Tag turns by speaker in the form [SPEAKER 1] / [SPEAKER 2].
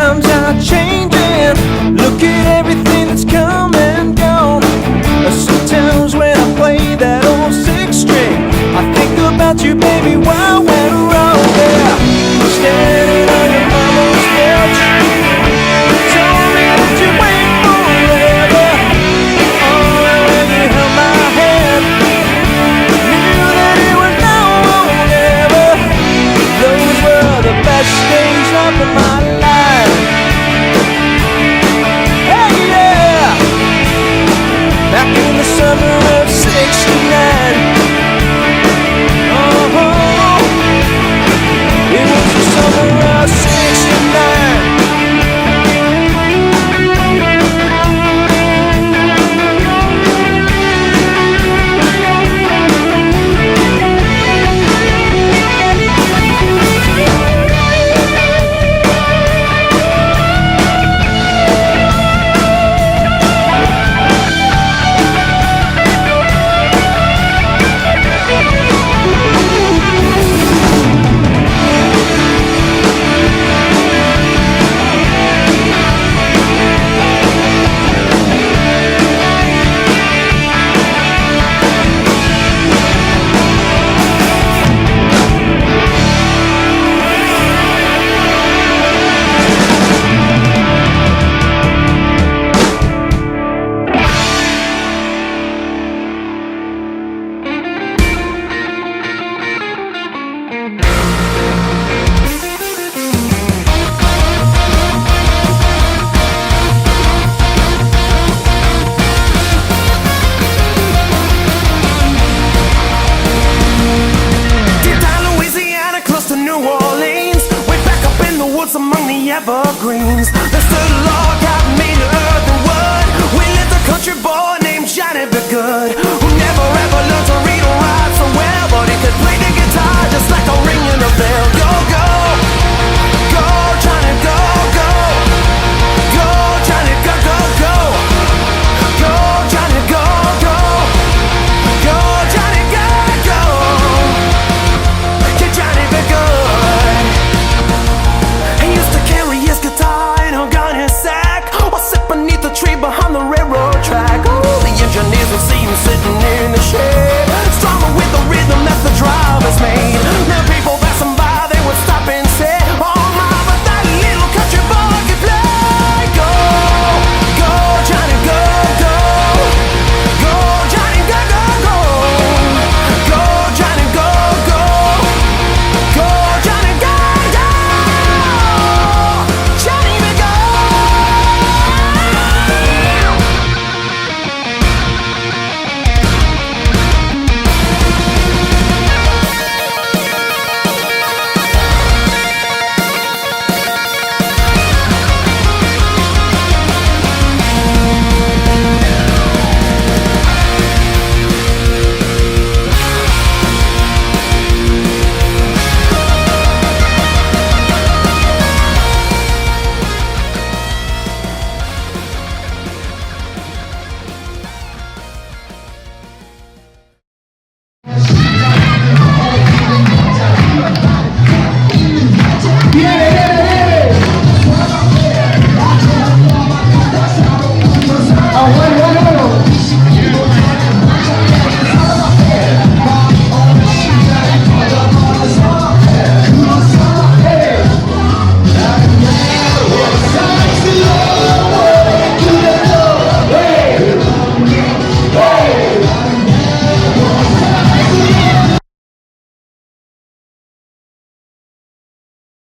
[SPEAKER 1] times are changing. Look at everything that's come and gone. Sometimes when I play that old six string, I think about you, baby, while we're wrong. Yeah, standing on your mama's porch, told me that you wait forever. Oh, when you held my hand, knew that it was now or never. Those were the best days of my life. Hey, yeah, back in the summer of '69. Oh, it was the summer of '69. Among the evergreens, there stood a